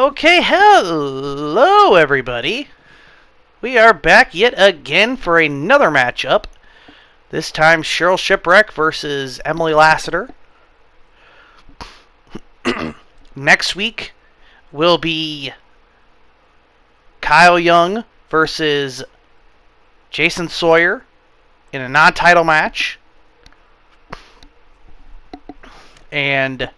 Okay, hello everybody. We are back yet again for another matchup. This time Sherrill Shipwreck versus Emily Lassiter. Next week will be Kyle Young versus Jason Sawyer in a non-title match. And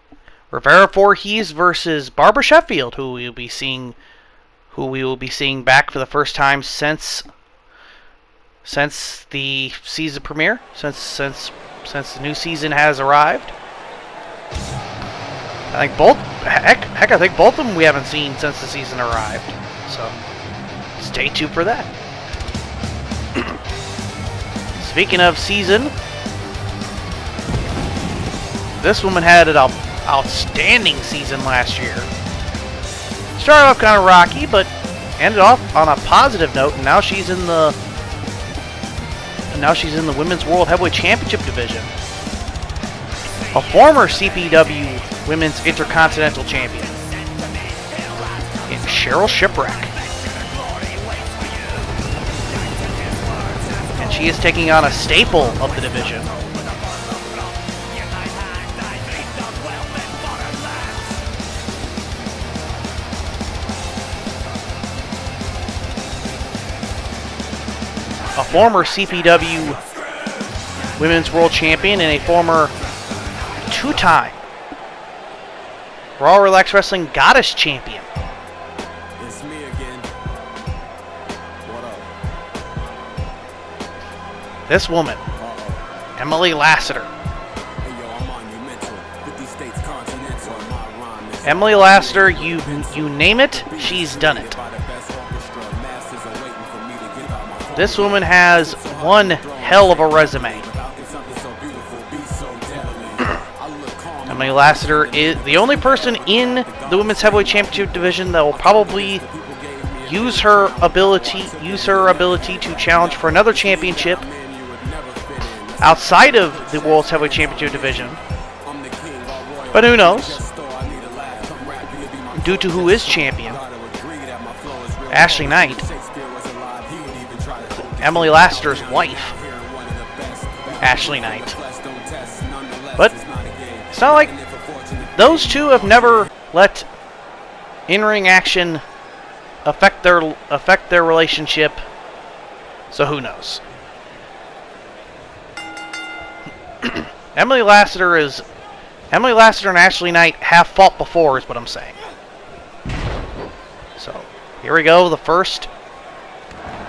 Rivera Voorhees versus Barbara Sheffield, who we will be seeing back for the first time since the season premiere, since the new season has arrived. I think I think both of them we haven't seen since the season arrived. So stay tuned for that. Speaking of season, this woman had an outstanding season last year. Started off kind of rocky, but ended off on a positive note, and now she's in the Women's World Heavyweight Championship division. A former CPW Women's Intercontinental Champion in Sherrill Shipwreck. And she is taking on a staple of the division. A former CPW Women's World Champion and a former two-time Raw Relax Wrestling Goddess Champion. It's me again. What up? This woman, Emily Lassiter. Emily Lassiter, you name it, she's done it. This woman has one hell of a resume. Emily Lassiter is the only person in the Women's Heavyweight Championship division that will probably use her ability to challenge for another championship outside of the World's Heavyweight Championship division. But who knows? Due to who is champion, Ashley Knight, Emily Lassiter's wife, Ashley Knight. But it's not like those two have never let in-ring action affect their relationship. So who knows? Emily Lassiter and Ashley Knight have fought before, is what I'm saying. So here we go.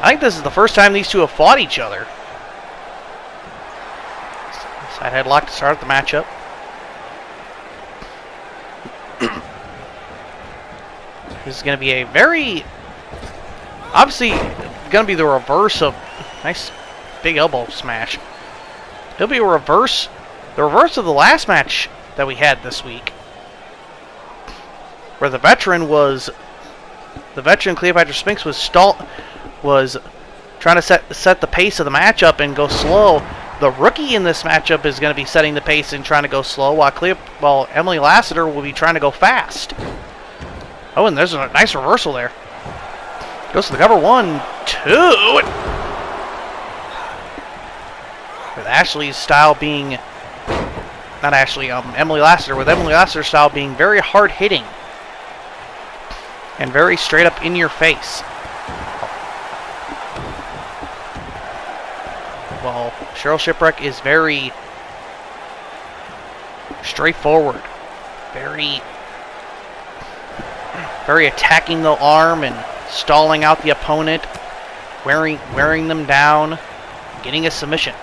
I think this is the first time these two have fought each other. Side headlock to start the matchup. This is going to be a obviously going to be the reverse of nice big elbow smash. It'll be the reverse of the last match that we had this week, where the veteran Cleopatra Spinks was trying to set the pace of the matchup and go slow. The rookie in this matchup is going to be setting the pace and trying to go slow, while Emily Lassiter will be trying to go fast. Oh, and there's a nice reversal there. Goes to the cover, 1, 2. With Ashley's style being, Emily Lassiter. With Emily Lassiter's style being very hard hitting and very straight up in your face. Well, Sherrill Shipwreck is very straightforward, very attacking the arm and stalling out the opponent, wearing them down, getting a submission.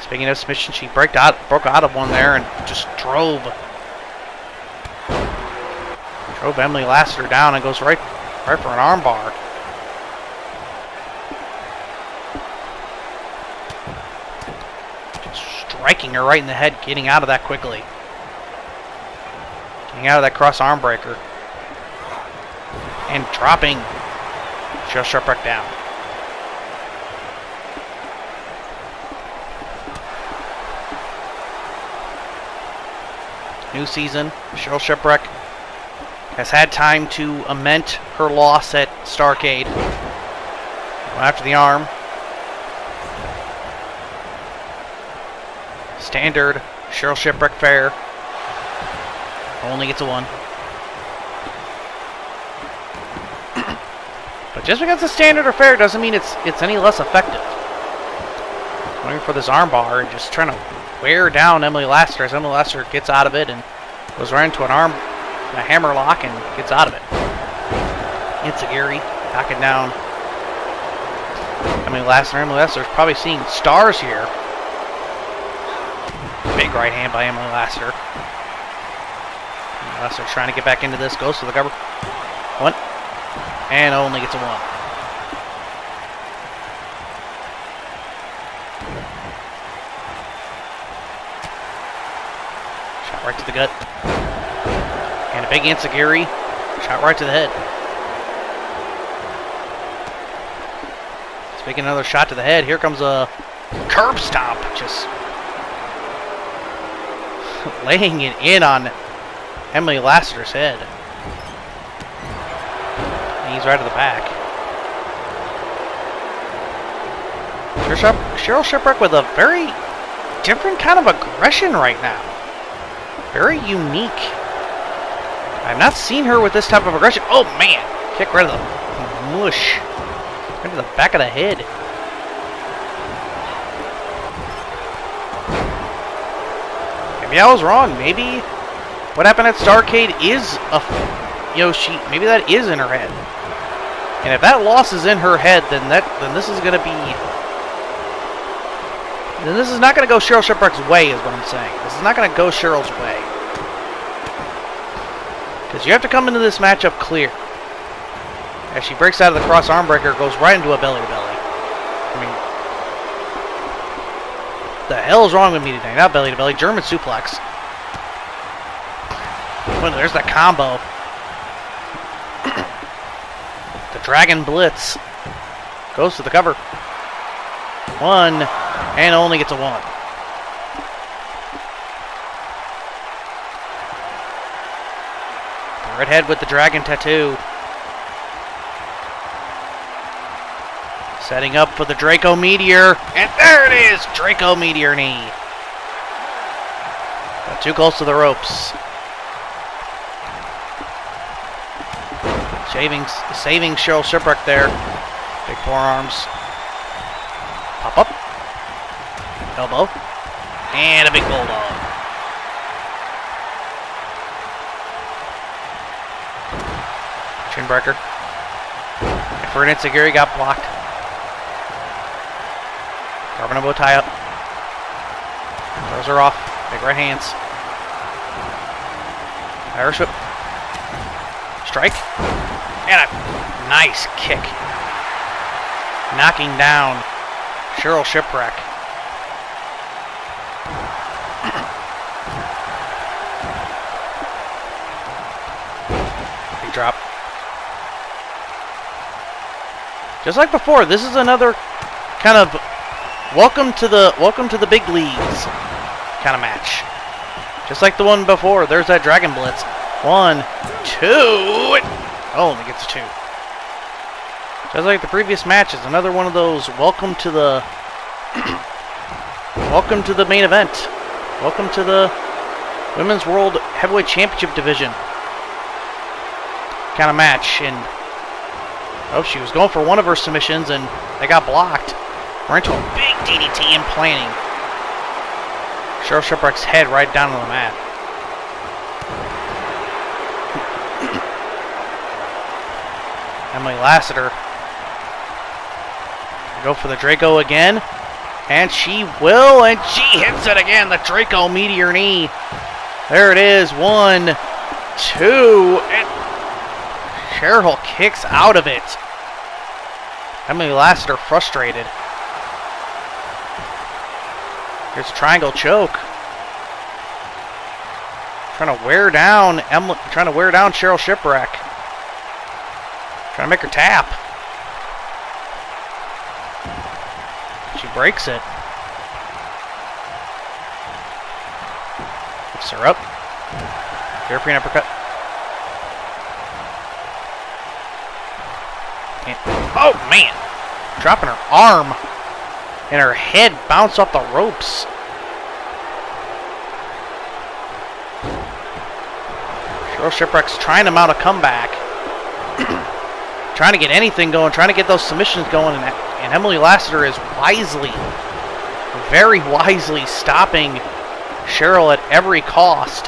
Speaking of submission, she broke out of one there and just drove Emily Lassiter down and goes right for an armbar. Striking her right in the head, getting out of that quickly. Getting out of that cross arm breaker. And dropping Sherrill Shipwreck down. New season, Sherrill Shipwreck has had time to amend her loss at Starrcade. After the arm. Standard Sherrill Shipwreck fair. Only gets a 1. But just because it's standard or fair doesn't mean it's any less effective. Going for this arm bar and just trying to wear down Emily Lassiter as Emily Lassiter gets out of it and goes right into a hammer lock and gets out of it. Enziguri knocking down Emily Lassiter. Emily Lassiter's probably seeing stars here. Big right hand by Emily Lassiter. Emily Lassiter trying to get back into this. Goes to the cover. 1. And only gets a 1. Shot right to the gut. And a big Enziguri. Shot right to the head. Let's make another shot to the head. Here comes a curb stomp. Just laying it in on Emily Lassiter's head. Knees right to the back. Sherrill Shipwreck with a very different kind of aggression right now. Very unique. I've not seen her with this type of aggression. Oh man! Kick right to the mush. Right to the back of the head. Maybe I was wrong. Maybe what happened at Starrcade is maybe that is in her head. And if that loss is in her head, then this is going to be... Then this is not going to go Sherrill Shipwreck's way, is what I'm saying. This is not going to go Sherrill's way. Because you have to come into this matchup clear. As she breaks out of the cross arm breaker, goes right into a belly-to-belly. I mean, the hell is wrong with me today? Not belly-to-belly, German suplex. Well, there's that combo. The Dragon Blitz goes to the cover. 1, and only gets a 1. The redhead with the dragon tattoo. Setting up for the Draco Meteor. And there it is! Draco Meteor knee. Got too close to the ropes. Saving Sherrill Shipwreck there. Big forearms. Pop up. Elbow. And a big bulldog. Chin breaker. For an Enziguri got blocked. Carbon elbow tie up. Throws her off. Big right hands. Irish whip. Strike. And a nice kick. Knocking down Sherrill Shipwreck. Big drop. Just like before, this is another kind of welcome to the big leagues kind of match. Just like the one before, there's that Dragon Blitz. 1, 2, only gets 2. Just like the previous matches, another one of those welcome to the welcome to the main event. Welcome to the Women's World Heavyweight Championship division kind of match. And she was going for one of her submissions and they got blocked. We're into a big DDT implanting Sherrill Shipwreck's head right down on the mat. Emily Lassiter go for the Draco again, and she will, and she hits it again. The Draco Meteor knee. There it is. 1, 2, and Sherrill kicks out of it. Emily Lassiter frustrated. Here's a triangle choke. Trying to wear down Sherrill Shipwreck. Trying to make her tap. She breaks it. Lifts her up. European uppercut. And, oh, man. Dropping her arm. And her head bounced off the ropes. Sherrill Shipwreck's trying to mount a comeback. Trying to get anything going. Trying to get those submissions going. And Emily Lassiter is wisely, very wisely stopping Sherrill at every cost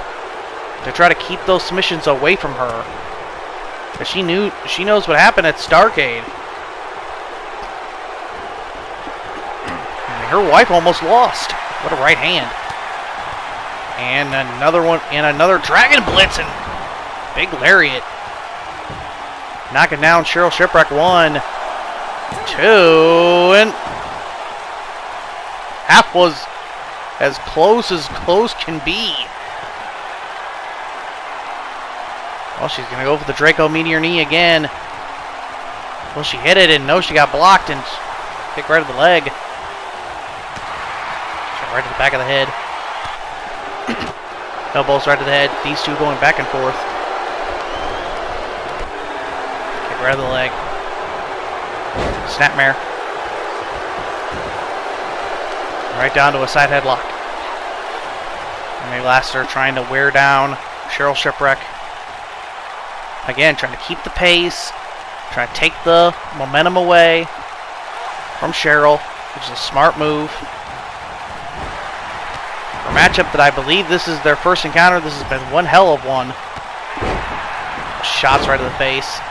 to try to keep those submissions away from her. But she knows what happened at Starrcade. Her wife almost lost. What a right hand. And another one, and another Dragon Blitz, and big lariat. Knocking down Sherrill Shipwreck. 1, 2, and half was as close can be. Well, she's going to go for the Draco Meteor Knee again. Well, she hit it, and no, she got blocked, and kick right at the leg. Right to the back of the head. Elbows right to the head. These two going back and forth. Kick right to the leg. Snapmare. Right down to a side headlock. Emily Lassiter trying to wear down Sherrill Shipwreck. Again, trying to keep the pace. Trying to take the momentum away from Sherrill, which is a smart move. For a matchup that I believe this is their first encounter, this has been one hell of one. Shots right to the face.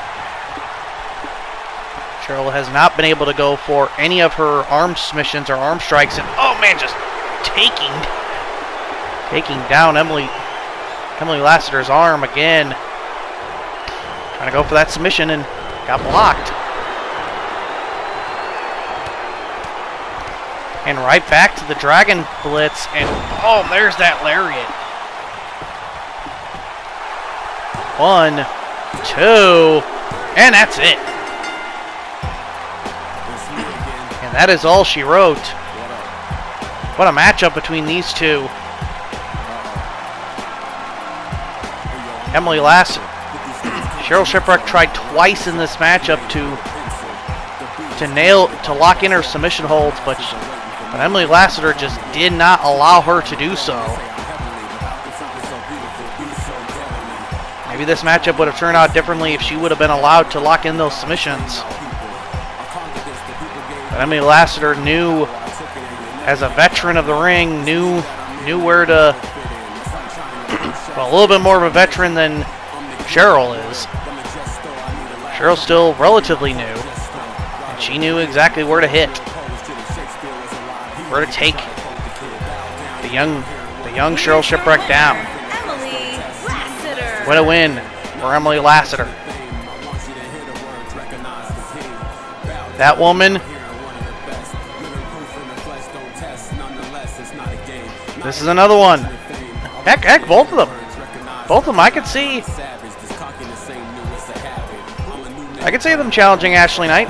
Sherrill has not been able to go for any of her arm submissions or arm strikes, and oh man, just taking down Emily Lassiter's arm again. Trying to go for that submission and got blocked. And right back to the Dragon Blitz, and oh, there's that lariat. 1, 2, and that's it. And that is all she wrote. What a matchup between these two. Emily Lassiter. Sherrill Shipwreck tried twice in this matchup to lock in her submission holds, but Emily Lassiter just did not allow her to do so. Maybe this matchup would have turned out differently if she would have been allowed to lock in those submissions. But Emily Lassiter knew, as a veteran of the ring, knew where to. Well, a little bit more of a veteran than Sherrill is. Sherrill's still relatively new, and she knew exactly where to hit. Where to take the young Sherrill Shipwreck down. Emily Lassiter. What a win for Emily Lassiter. That woman. This is another one. Heck, both of them. Both of them, I could see them challenging Ashley Knight.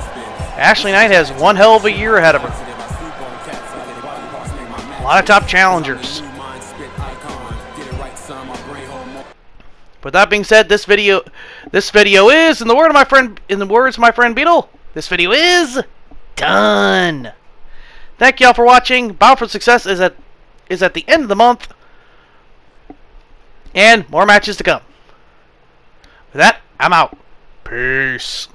Ashley Knight has one hell of a year ahead of her. A lot of top challengers. With that being said, this video is, in the words of my friend Beetle, this video is done. Thank y'all for watching. Bound for Success is at the end of the month, and more matches to come. With that, I'm out. Peace.